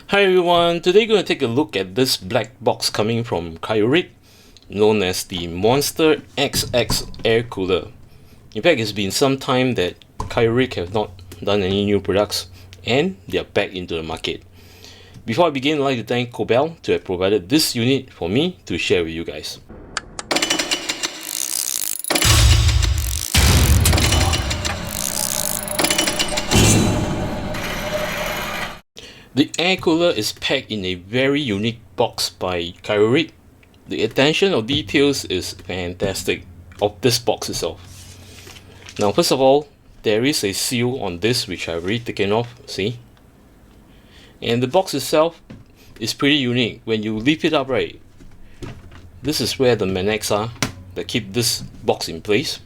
Hi everyone, today we're going to take a look at this black box coming from Cryorig, known as the Monster XX air cooler. In fact, it's been some time that Cryorig have not done any new products and they are back into the market. Before I begin, I'd like to thank Cobel to have provided this unit for me to share with you guys. The air cooler is packed in a very unique box by Cryorig. The attention of details is fantastic of this box itself. Now, first of all, there is a seal on this which I've already taken off, see? And the box itself is pretty unique. When you lift it up, right, this is where the magnets are that keep this box in place.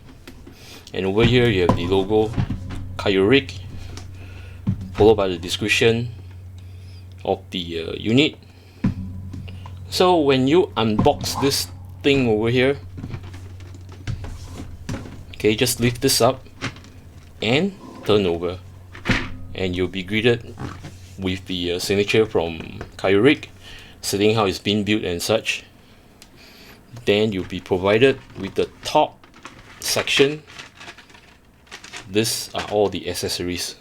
And over here you have the logo Cryorig, followed by the description of the unit. So when you unbox this thing over here, okay, just lift this up and turn over, and you'll be greeted with the signature from Cryorig stating how it's been built and such. Then you'll be provided with the top section. These are all the accessories,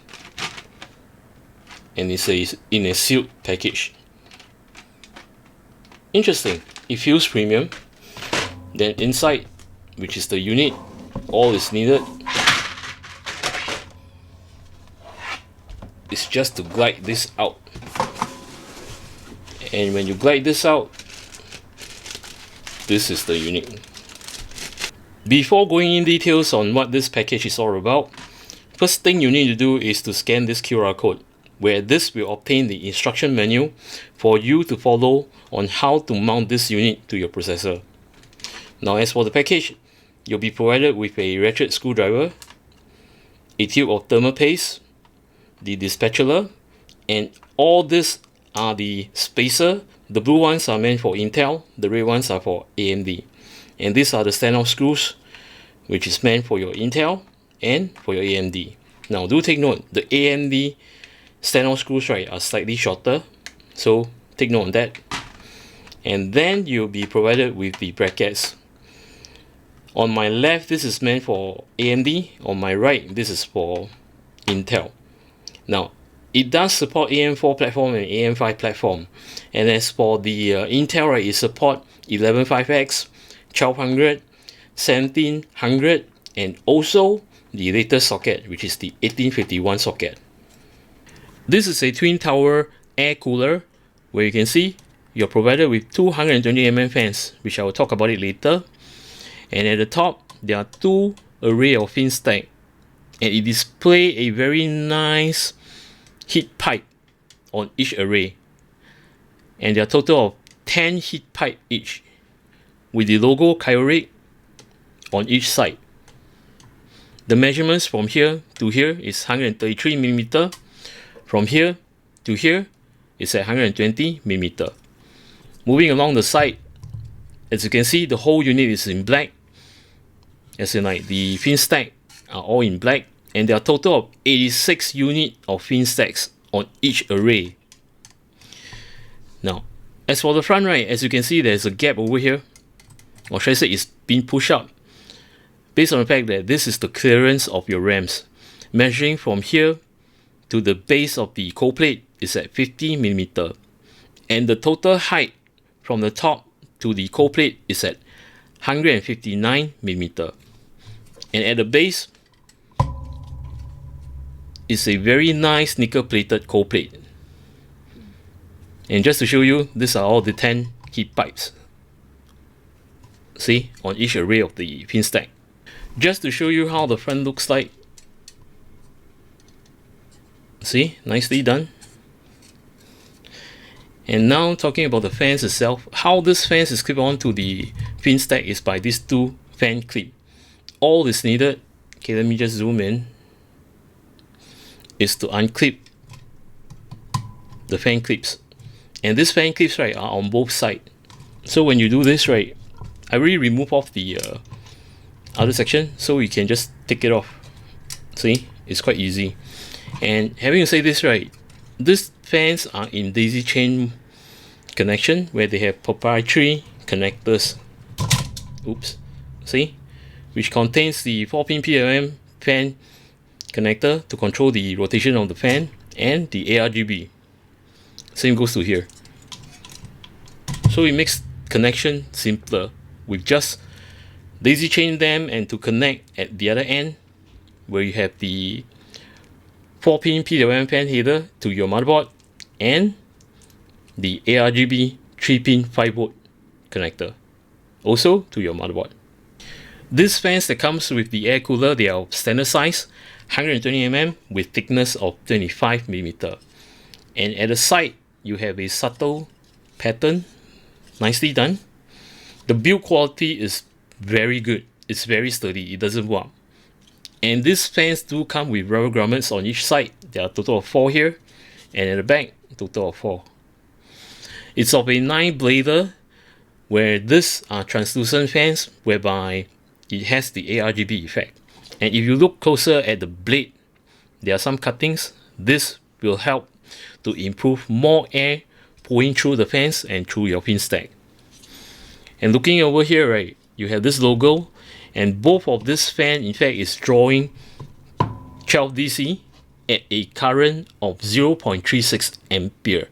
and it's in a sealed package. Interesting, it feels premium. Then inside, which is the unit, all is needed is just to glide this out. And when you glide this out, this is the unit. Before going in details on what this package is all about, first thing you need to do is to scan this QR code, where this will obtain the instruction manual for you to follow on how to mount this unit to your processor. Now, as for the package, you'll be provided with a ratchet screwdriver, a tube of thermal paste, the spatula, and all this are the spacer. The blue ones are meant for Intel, the red ones are for AMD. And these are the standoff screws, which is meant for your Intel and for your AMD. Now, do take note, the AMD standoff screws, right, are slightly shorter, so take note on that. And then you'll be provided with the brackets. On my left, this is meant for AMD. On my right, this is for Intel. Now, it does support AM4 platform and AM5 platform. And as for the Intel, right, it supports 11.5X, 1200, 1700, and also the latest socket, which is the 1851 socket. This is a twin tower air cooler, where you can see you're provided with 220mm fans, which I will talk about it later. And at the top, there are two array of fin stack, and it displays a very nice heat pipe on each array. And there are a total of 10 heat pipe each, with the logo Cryorig on each side. The measurements from here to here is 133mm. From here to here is at 120mm. Moving along the side, as you can see, the whole unit is in black. As in, like, the fin stack are all in black, and there are a total of 86 units of fin stacks on each array. Now, as for the front, right, as you can see, there's a gap over here, or should I say it's been pushed up, based on the fact that this is the clearance of your RAMs. Measuring from here to the base of the cold plate is at 50mm, and the total height from the top to the cold plate is at 159mm. And at the base is a very nice nickel plated cold plate. And just to show you, these are all the 10 heat pipes, see, on each array of the pin stack. Just to show you how the front looks like, see, nicely done. And now talking about the fans itself, how this fans is clipped onto the fin stack is by these two fan clips. All is needed, okay, let me just zoom in, is to unclip the fan clips. And these fan clips, right, are on both sides. So when you do this, right, I really remove off the other section, so you can just take it off. See, it's quite easy. And having to say this, right, this fans are in daisy chain connection where they have proprietary connectors. Oops, see? Which contains the 4-pin PWM fan connector to control the rotation of the fan and the ARGB. Same goes to here. So it makes connection simpler with just daisy chain them, and to connect at the other end where you have the 4-pin PWM fan header to your motherboard and the ARGB 3-pin 5V connector also to your motherboard. These fans that comes with the air cooler, they are standard size 120mm with thickness of 25mm, and at the side you have a subtle pattern, nicely done. The build quality is very good, it's very sturdy, it doesn't warp. And these fans do come with rubber grommets on each side. There are a total of 4 here, and at the back a total of 4. It's of a 9-blader, where these are translucent fans whereby it has the ARGB effect. And if you look closer at the blade, there are some cuttings. This will help to improve more air pouring through the fans and through your pin stack. And looking over here, right, you have this logo, and both of this fan in fact is drawing 12 DC at a current of 0.36 ampere.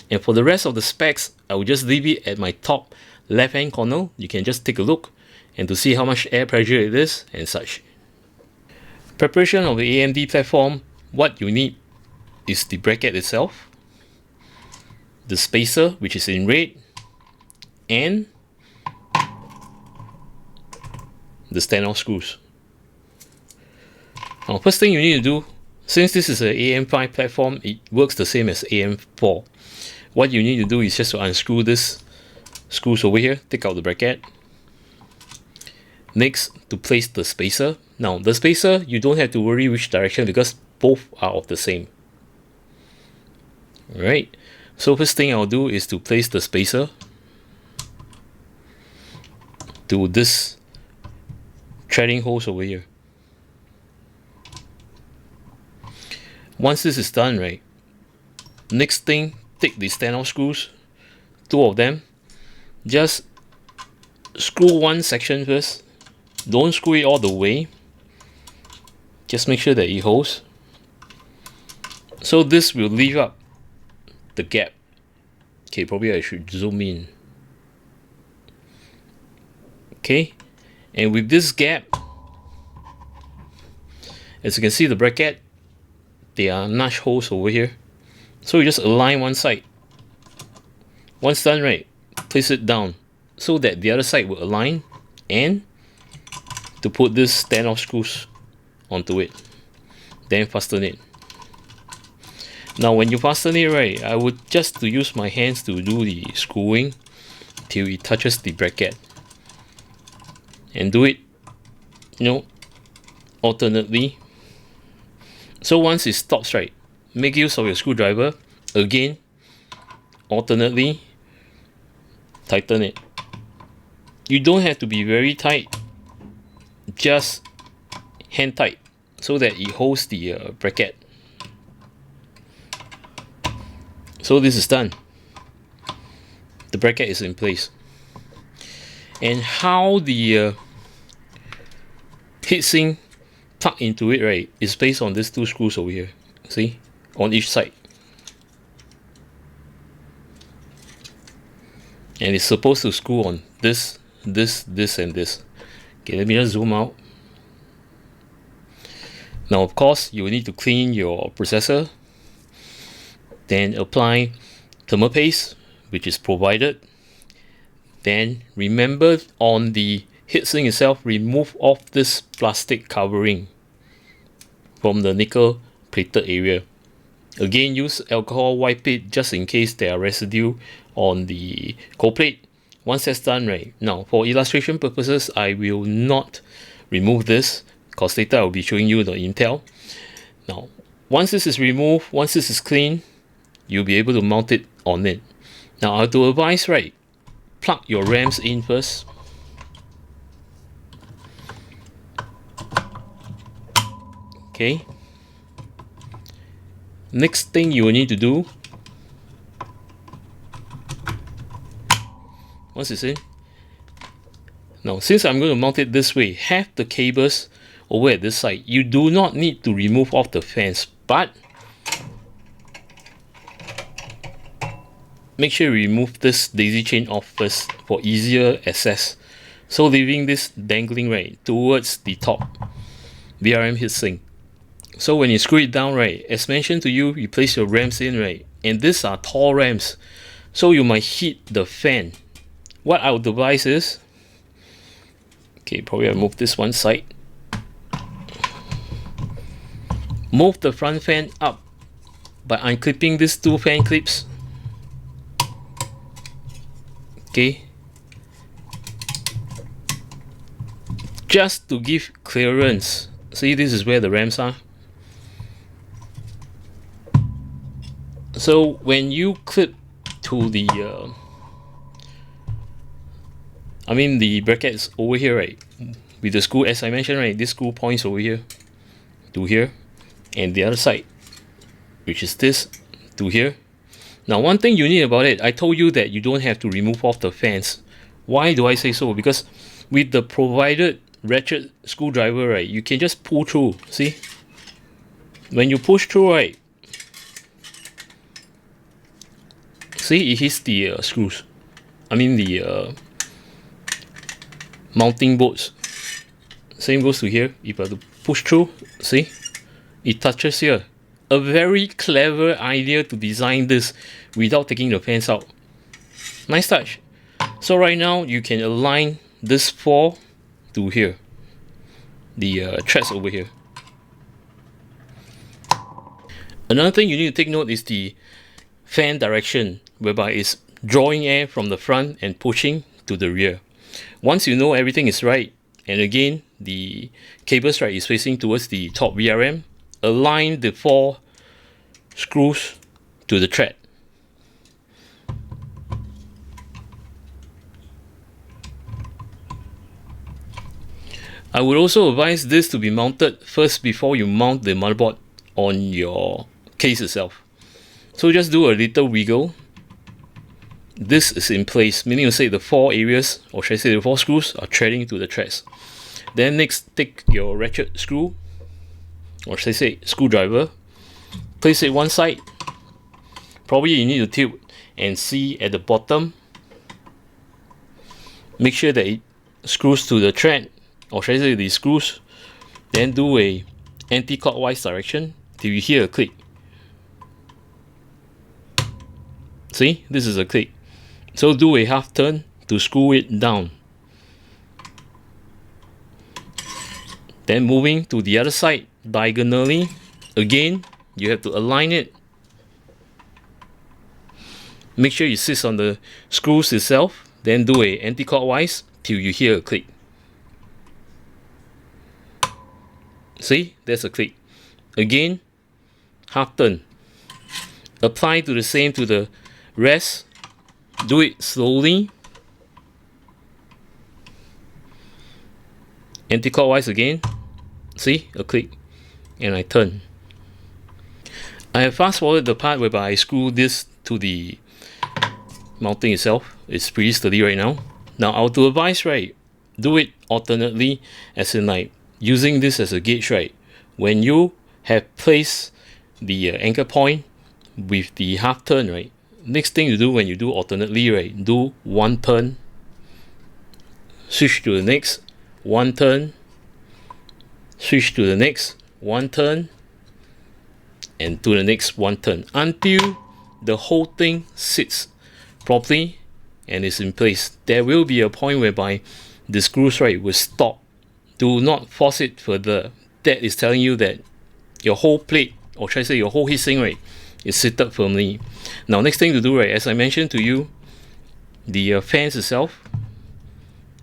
And for the rest of the specs, I will just leave it at my top left hand corner. You can just take a look and to see how much air pressure it is and such. Preparation of the AMD platform, what you need is the bracket itself, the spacer which is in red, and the standoff screws. Now, first thing you need to do, since this is an AM5 platform, it works the same as AM4. What you need to do is just to unscrew this screws over here, take out the bracket. Next, to place the spacer. Now, the spacer, you don't have to worry which direction because both are of the same. Alright, so first thing I'll do is to place the spacer to this threading holes over here. Once this is done, right, next thing, take the standoff screws, 2 of them, just screw one section first. Don't screw it all the way, just make sure that it holds. So this will leave up the gap. Okay, probably I should zoom in. Okay, and with this gap, as you can see the bracket, there are notch holes over here. So you just align one side. Once done, right, place it down so that the other side will align, and to put this standoff screws onto it, then fasten it. Now when you fasten it, right, I would just to use my hands to do the screwing till it touches the bracket, and do it, you know, alternately. So once it stops, right, make use of your screwdriver, again alternately tighten it. You don't have to be very tight, just hand tight so that it holds the bracket. So this is done, the bracket is in place. And how the heatsink plug into it, right, is based on these 2 screws over here, see, on each side. And it's supposed to screw on this, this, and this. Okay, let me just zoom out. Now, of course, you will need to clean your processor, then apply thermal paste, which is provided. Then remember, on the heatsink itself, remove off this plastic covering from the nickel plated area. Again, use alcohol, wipe it just in case there are residue on the cold plate. Once that's done, right, now for illustration purposes, I will not remove this because later I'll be showing you the intel. Now, once this is removed, once this is clean, you'll be able to mount it on it. Now, I have to advise, right, plug your RAMs in first. Okay. Next thing you will need to do once it's in. Now, since I'm going to mount it this way, have the cables over at this side. You do not need to remove off the fans, but make sure you remove this daisy chain off first for easier access. So leaving this dangling right towards the top VRM heatsink. So when you screw it down right, as mentioned to you, you place your rams in right, and these are tall rams, so you might hit the fan. What I would advise is, okay, probably I'll move this one side. Move the front fan up by unclipping these two fan clips. Okay. Just to give clearance. See, this is where the rams are. So when you clip to the the brackets over here, right, with the screw, as I mentioned, right, this screw points over here to here, and the other side, which is this, to here. Now, one thing you need about it, I told you that you don't have to remove off the fans. Why do I say so? Because with the provided ratchet screwdriver, right, you can just pull through. See, when you push through, right, see, it hits the screws. The mounting bolts. Same goes to here. If I have to push through, see, it touches here. A very clever idea to design this without taking the fans out. Nice touch. So right now you can align this four to here, the threads over here. Another thing you need to take note is the fan direction, whereby it's drawing air from the front and pushing to the rear. Once you know everything is right, and again the cable strap is facing towards the top VRM, align the four screws to the thread. I would also advise this to be mounted first before you mount the motherboard on your case itself. So just do a little wiggle. This is in place, meaning to say the four areas, or should I say the four screws, are threading to the threads. Then next, take your ratchet screw, or should I say screwdriver, place it one side. Probably you need to tilt and see at the bottom. Make sure that it screws to the thread, or should I say the screws. Then do a anti-clockwise direction till you hear a click. See, this is a click. So do a half turn to screw it down. Then moving to the other side diagonally, again you have to align it. Make sure it sits on the screws itself. Then do a anti-clockwise till you hear a click. See, there's a click. Again, half turn. Apply to the same to the rest. Do it slowly. Anti-clockwise again. See, a click, and I turn. I have fast forwarded the part whereby I screw this to the mounting itself. It's pretty sturdy right now. Now I would advise, right, do it alternately, as in like using this as a gauge, right. When you have placed the anchor point with the half turn, right, next thing you do when you do alternately, right, do one turn, switch to the next, one turn, switch to the next, one turn, and to the next one turn, until the whole thing sits properly and is in place. There will be a point whereby the screws, right, will stop. Do not force it further. That is telling you that your whole plate, or should I say your whole heatsink, right, is seated firmly. Now next thing to do, right, as I mentioned to you, the fans itself,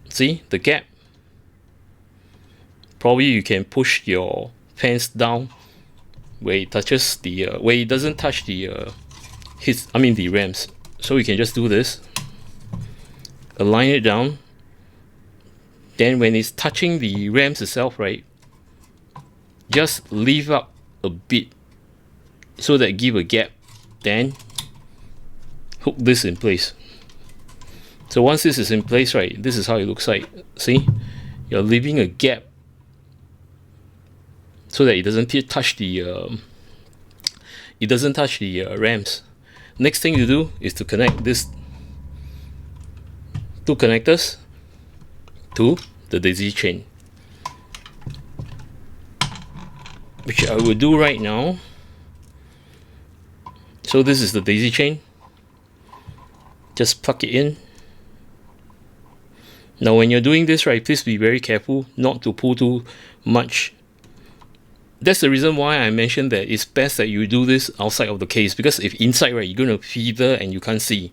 see the gap, probably you can push your fans down where it touches the where it doesn't touch the the rams. So you can just do this, align it down. Then when it's touching the rams itself, right, just leave up a bit so that give a gap. Then hook this in place. So once this is in place, right, this is how it looks like. See, you're leaving a gap so that it doesn't touch the RAMs. Next thing you do is to connect these two connectors to the daisy chain, which I will do right now. So this is the daisy chain. Just plug it in. Now when you're doing this, right, please be very careful not to pull too much. That's the reason why I mentioned that it's best that you do this outside of the case, because if inside, right, you're going to feather and you can't see.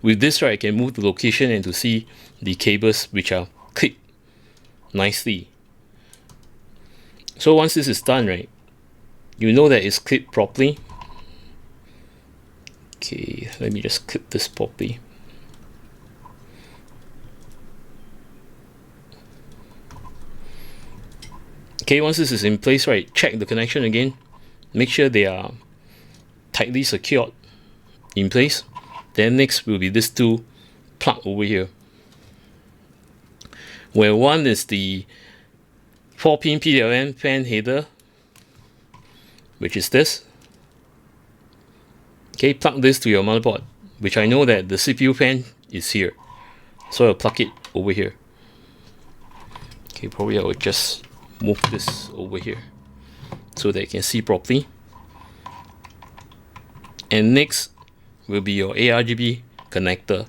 With this, right, I can move the location and to see the cables which are clipped nicely. So once this is done, right, you know that it's clipped properly. Okay, let me just clip this properly. Okay, once this is in place, right, check the connection again. Make sure they are tightly secured in place. Then next will be this two plug over here, where one is the 4-pin PWM fan header, which is this. Okay, plug this to your motherboard, which I know that the CPU fan is here, so I'll plug it over here. Okay, probably I will just move this over here so that you can see properly. And next will be your ARGB connector,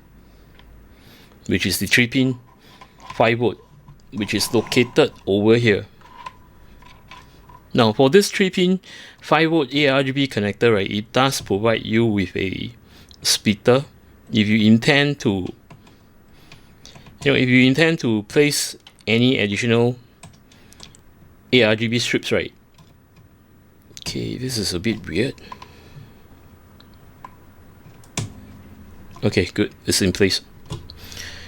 which is the 3-pin 5V, which is located over here. Now for this 3-pin 5V ARGB connector, right, it does provide you with a splitter if you intend to, place any additional ARGB strips, right. Okay, this is a bit weird. Okay, good, it's in place.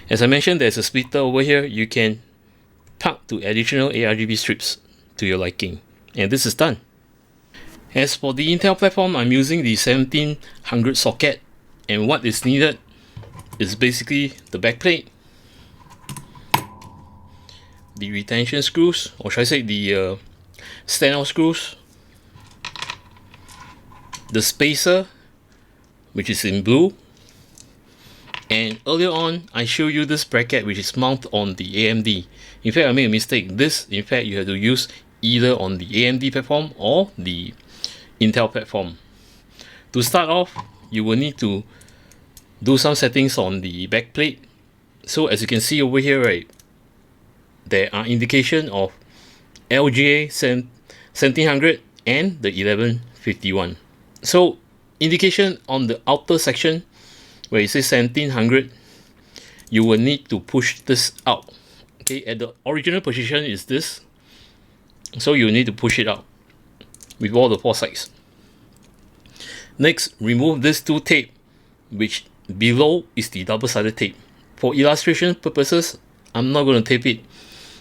As I mentioned, there's a splitter over here. You can plug to additional ARGB strips to your liking, and this is done. As for the Intel platform, I'm using the 1700 socket, and what is needed is basically the backplate, the retention screws, or should I say the standout screws, the spacer, which is in blue, and earlier on I showed you this bracket which is mounted on the AMD. In fact, I made a mistake. This, in fact, you have to use either on the AMD platform or the Intel platform. To start off, you will need to do some settings on the backplate. So as you can see over here, right, there are indication of LGA 1700 and the 1151. So indication on the outer section where it says 1700, you will need to push this out. Okay, at the original position is this, so you need to push it out with all the 4 sides. Next, remove this 2 tape, which below is the double-sided tape. For illustration purposes, I'm not going to tape it,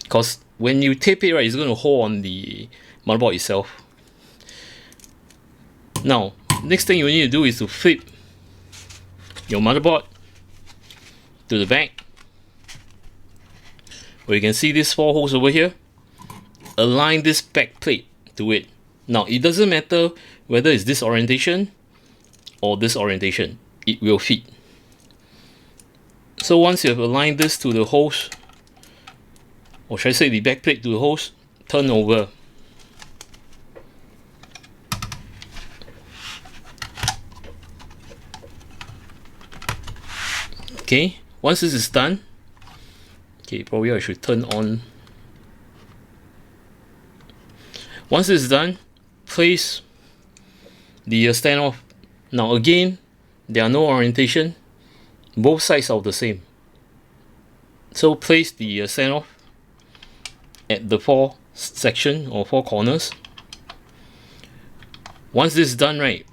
because when you tape it, right, it's going to hold on the motherboard itself. Now, next thing you need to do is to flip your motherboard to the back, where you can see these 4 holes over here. Align this back plate to it. Now, it doesn't matter whether it's this orientation or this orientation, it will fit. So once you have aligned this to the holes, or should I say the back plate to the holes, turn over. Okay, once this is done, okay, probably I should turn on. Once this is done, place the standoff. Now again, there are no orientation, both sides are the same. So place the standoff at the 4 section or 4 corners. Once this is done, right,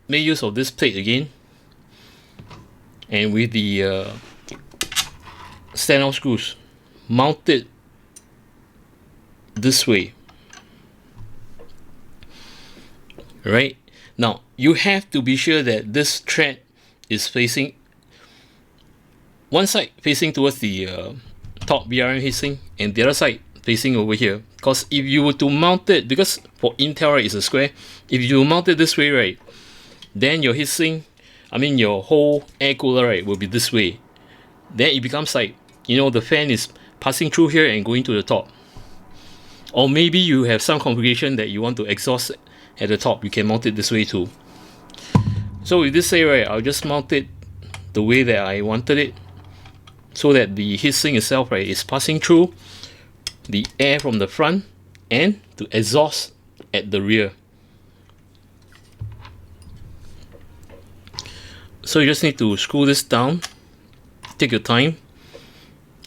make use of this plate again, and with the standoff screws, mount it this way. Right, now you have to be sure that this thread is facing one side facing towards the top VRM heatsink and the other side facing over here. Because if you were to mount it, because for Intel, right, it's a square, if you mount it this way, right, then your heatsink, I mean your whole air cooler, right, will be this way. Then it becomes like, you know, the fan is passing through here and going to the top. Or maybe you have some configuration that you want to exhaust at the top, you can mount it this way too. So with this say, right, I'll just mount it the way that I wanted it, so that the heatsink itself, right, is passing through the air from the front and to exhaust at the rear. So you just need to screw this down, take your time.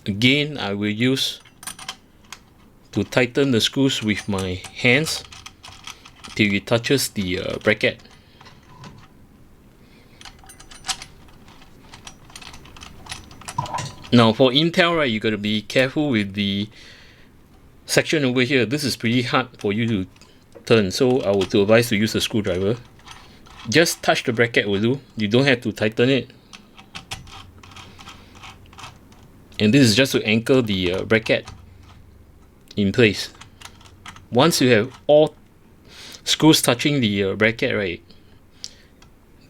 Again, I will use to tighten the screws with my hands till it touches the bracket. Now for Intel, right, you gotta be careful with the section over here. This is pretty hard for you to turn, so I would advise to use a screwdriver. Just touch the bracket will do. You don't have to tighten it. And this is just to anchor the bracket in place. Once you have all screws touching the bracket, right,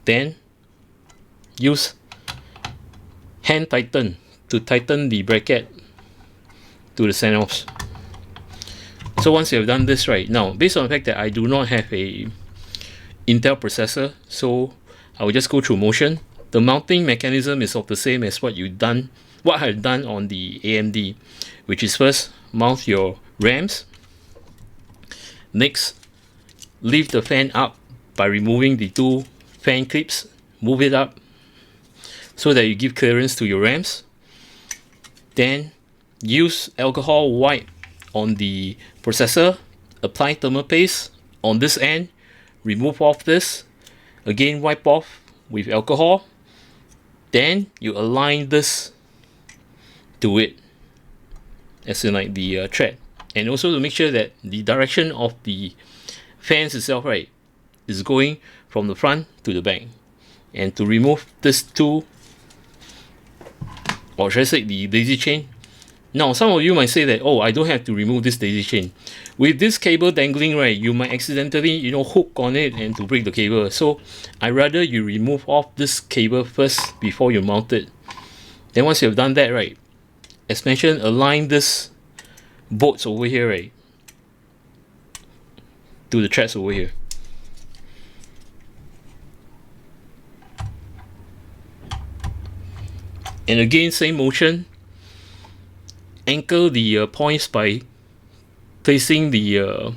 then use hand tighten to tighten the bracket to the send-offs. So once you have done this, right, now based on the fact that I do not have a Intel processor, so I will just go through motion. The mounting mechanism is of the same as what I've done on the AMD, which is first mount your RAMs. Next, lift the fan up by removing the two fan clips. Move it up so that you give clearance to your RAMs. Then use alcohol wipe on the processor. Apply thermal paste on this end. Remove off this. Again, wipe off with alcohol. Then you align this to it, as in like the thread. And also to make sure that the direction of the fans itself, right, is going from the front to the back. And to remove this two, or should I say the daisy chain. Now some of you might say that, oh, I don't have to remove this daisy chain. With this cable dangling, right, you might accidentally, you know, hook on it and to break the cable. So I rather you remove off this cable first before you mount it. Then once you've done that, right, as mentioned, align this bolts over here, right, to the threads over here. And again, same motion. Anchor the points by placing the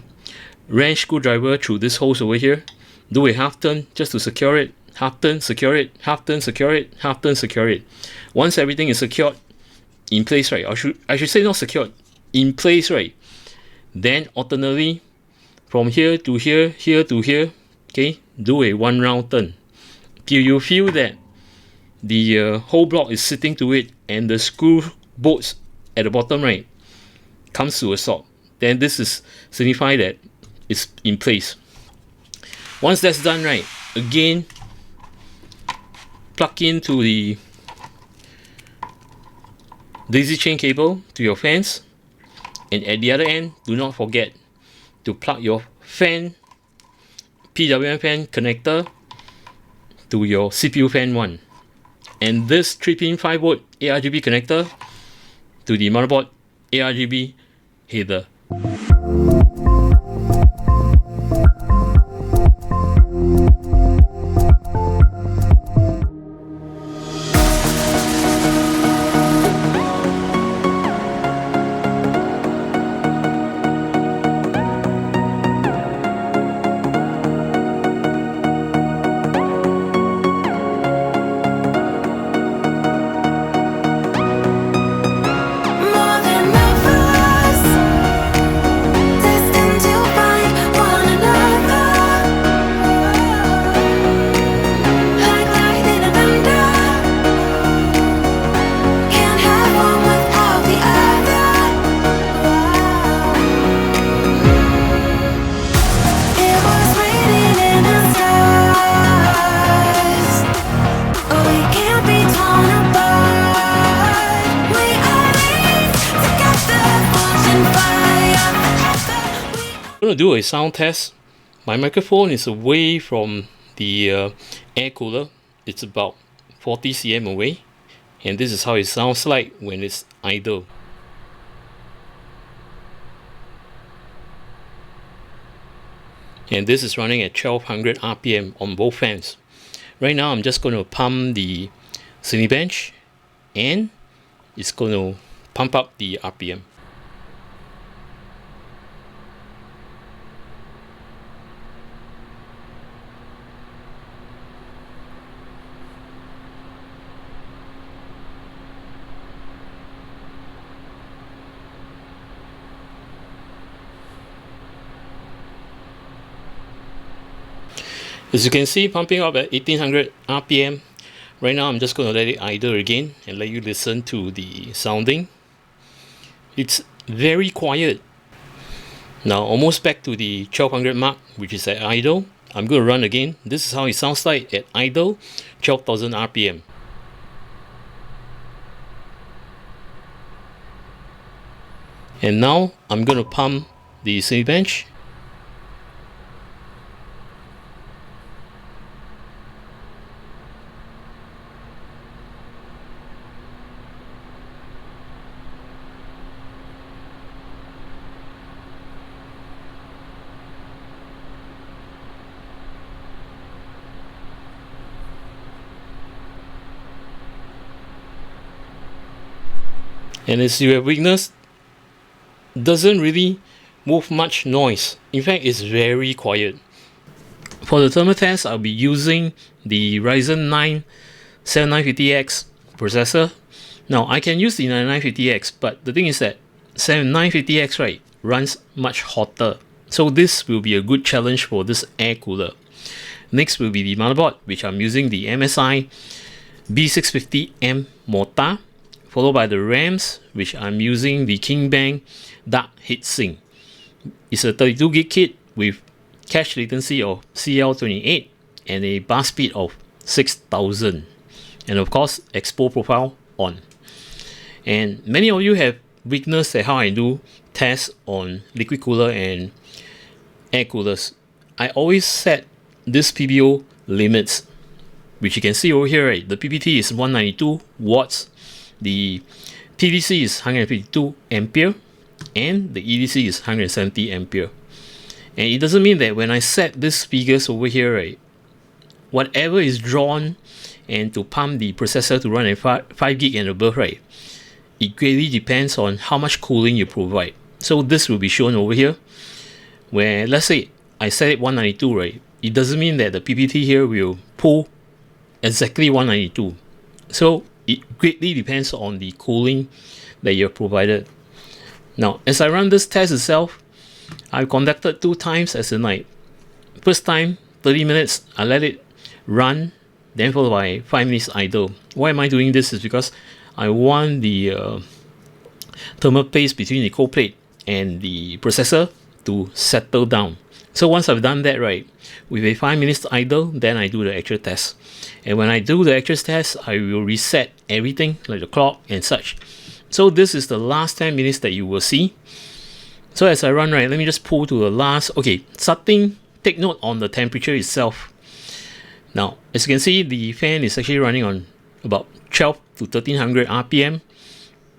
wrench screwdriver through this holes over here. Do a half turn just to secure it. Half turn, secure it. Half turn, secure it. Half turn, secure it. Once everything is secured in place, right, I should say not secured, in place, right, then alternately from here to here, here to here, okay, do a one round turn till you feel that the whole block is sitting to it and the screw bolts at the bottom, right, comes to a stop. Then this is signify that it's in place. Once that's done, right, again plug into the daisy chain cable to your fans, and at the other end, do not forget to plug your fan PWM fan connector to your CPU fan 1, and this 3-pin 5V ARGB connector to the motherboard ARGB header. More than my voice, going to do a sound test. My microphone is away from the air cooler. It's about 40 cm away, and this is how it sounds like when it's idle. And this is running at 1200 RPM on both fans. Right now I'm just going to pump the Cinebench, and it's going to pump up the RPM. As you can see, pumping up at 1800 RPM. Right now I'm just going to let it idle again and let you listen to the sounding. It's very quiet. Now almost back to the 1200 mark, which is at idle. I'm going to run again. This is how it sounds like at idle, 12,000 RPM. And now I'm going to pump the Cinebench. And as you have witnessed, doesn't really move much noise. In fact, it's very quiet. For the thermal test, I'll be using the Ryzen 9 7950X processor. Now, I can use the 9950X, but the thing is that 7950X, right, runs much hotter. So this will be a good challenge for this air cooler. Next will be the motherboard, which I'm using the MSI B650M Mortar, followed by the RAMs, which I'm using the Kingbang Dark Heatsink. It's a 32GB kit with cache latency of CL28 and a bus speed of 6000, and of course expo profile on. And many of you have witnessed how I do tests on liquid cooler and air coolers. I always set this PBO limits, which you can see over here, right? The PPT is 192 watts, the PVC is 152 ampere, and the EDC is 170 ampere. And it doesn't mean that when I set these figures over here, right, whatever is drawn and to pump the processor to run at 5 gig and above, right, it greatly depends on how much cooling you provide. So this will be shown over here, where let's say I set it 192, right, it doesn't mean that the PPT here will pull exactly 192. So it greatly depends on the cooling that you're provided. Now, as I run this test itself, I've conducted 2 times as a night. First time, 30 minutes, I let it run, then followed by 5 minutes idle. Why am I doing this? Is because I want the thermal paste between the cold plate and the processor to settle down. So once I've done that, right, with a 5 minutes idle, then I do the actual test. And when I do the actual test, I will reset everything like the clock and such. So this is the last 10 minutes that you will see. So as I run, right, let me just pull to the last. Okay, starting, take note on the temperature itself. Now, as you can see, the fan is actually running on about 12 to 1300 RPM.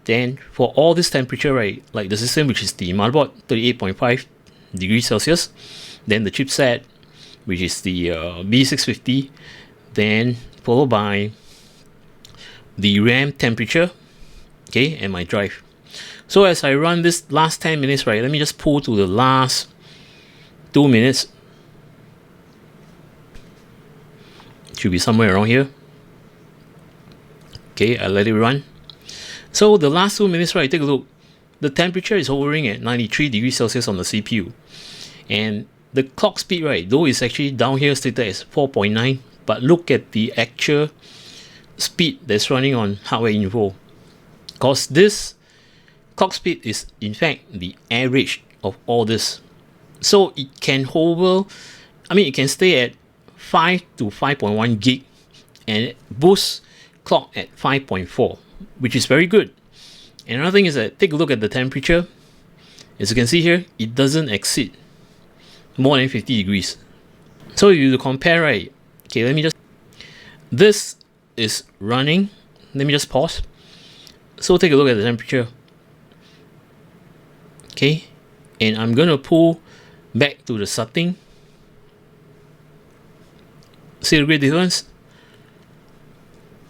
Then for all this temperature, right, like the system, which is the motherboard, 38.5 degrees Celsius. Then the chipset, which is the B650, then followed by the RAM temperature, okay, and my drive. So as I run this last 10 minutes, right, let me just pull to the last 2 minutes. Should be somewhere around here. Okay, I let it run. So the last 2 minutes, right, take a look. The temperature is hovering at 93 degrees Celsius on the CPU. And the clock speed, right, though it's actually down here stated as 4.9, but look at the actual speed that's running on hardware info. Because this clock speed is in fact the average of all this. So it can hover, it can stay at 5 to 5.1 gig and boost clock at 5.4, which is very good. And another thing is that take a look at the temperature. As you can see here, it doesn't exceed more than 50 degrees. So if you compare, right, okay, let me just, this is running. Let me just pause. So take a look at the temperature. Okay, and I'm gonna pull back to the setting. See the great difference?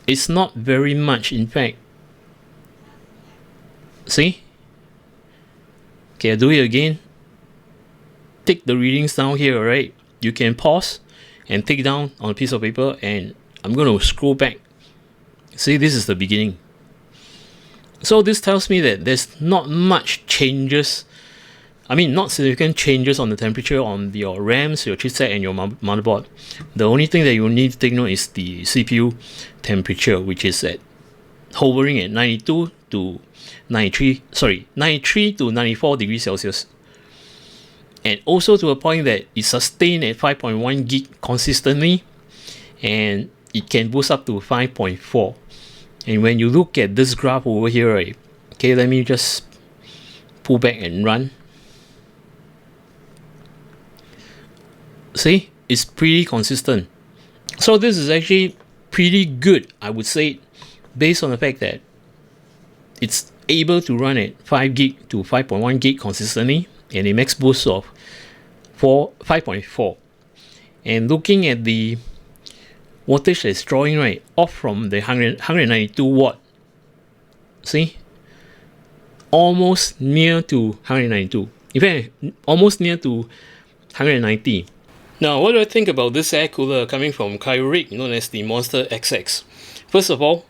It's not very much, in fact. See? Okay, I'll do it again. Take the readings down here, right? You can pause and take down on a piece of paper, and I'm going to scroll back. See, this is the beginning. So this tells me that there's not much changes. I mean, not significant changes on the temperature on your RAMs, your chipset, and your motherboard. The only thing that you need to take note is the CPU temperature, which is at hovering at 92 to 93 to 94 degrees Celsius. And also to a point that it's sustained at 5.1 gig consistently, and it can boost up to 5.4. And when you look at this graph over here, right, okay, let me just pull back and run. See, it's pretty consistent. So this is actually pretty good, I would say, based on the fact that it's able to run at 5 gig to 5.1 gig consistently, and a max boost of 5.4. And looking at the wattage that's drawing, right, off from the 192 watt, see, almost near to 192. In fact, almost near to 190. Now, what do I think about this air cooler coming from Cryorig, known as the Monster XX? First of all,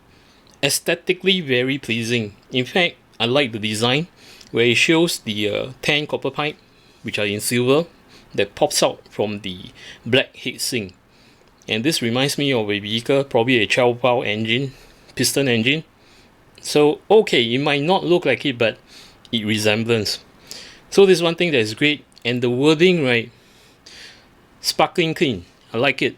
aesthetically very pleasing. In fact, I like the design where it shows the 10 copper pipe, which are in silver, that pops out from the black heatsink. And this reminds me of a vehicle, probably a 12 valve engine, piston engine. So, okay, it might not look like it, but it resembles. So this is one thing that is great. And the wording, right, sparkling clean. I like it.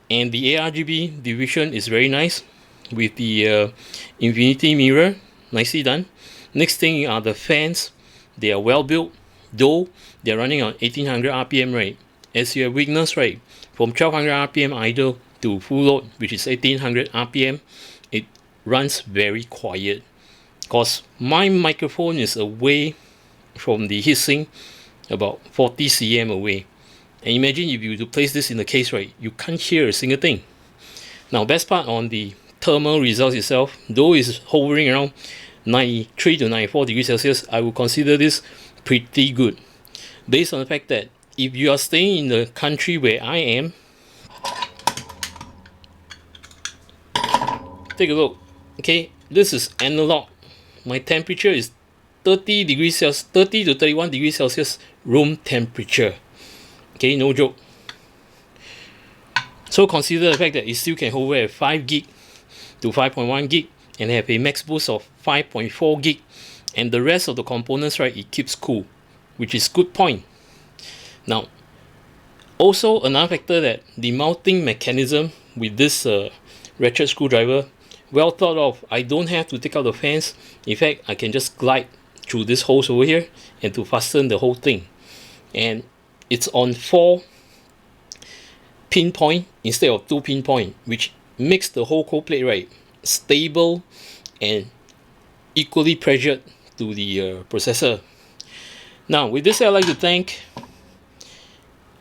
And the ARGB division is very nice with the infinity mirror, nicely done. Next thing are the fans. They are well built, though they're running on 1800 RPM, right? As you have witnessed, right, from 1200 RPM idle to full load, which is 1800 RPM, it runs very quiet. Because my microphone is away from the heatsink, about 40 cm away. And imagine if you were to place this in the case, right, you can't hear a single thing. Now, best part on the thermal results itself, though it's hovering around 93 to 94 degrees Celsius, I would consider this pretty good. Based on the fact that if you are staying in the country where I am, take a look. Okay, this is analog. My temperature is 30 degrees Celsius, 30 to 31 degrees Celsius room temperature. Okay, no joke. So consider the fact that it still can hover at 5 gig to 5.1 gig and have a max boost of 5.4 gig, and the rest of the components, right, it keeps cool, which is good point. Now, also another factor that the mounting mechanism with this ratchet screwdriver, well thought of. I don't have to take out the fans. In fact, I can just glide through this holes over here and to fasten the whole thing. And it's on 4 pinpoint instead of 2 pinpoint, which makes the whole cold plate, right, stable and equally pressured to the processor. Now, with this, I'd like to thank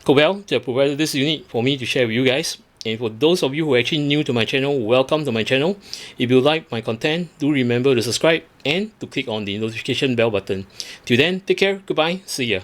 Cobell to have provided this unit for me to share with you guys. And for those of you who are actually new to my channel, welcome to my channel. If you like my content, do remember to subscribe and to click on the notification bell button. Till then, take care, goodbye, see ya.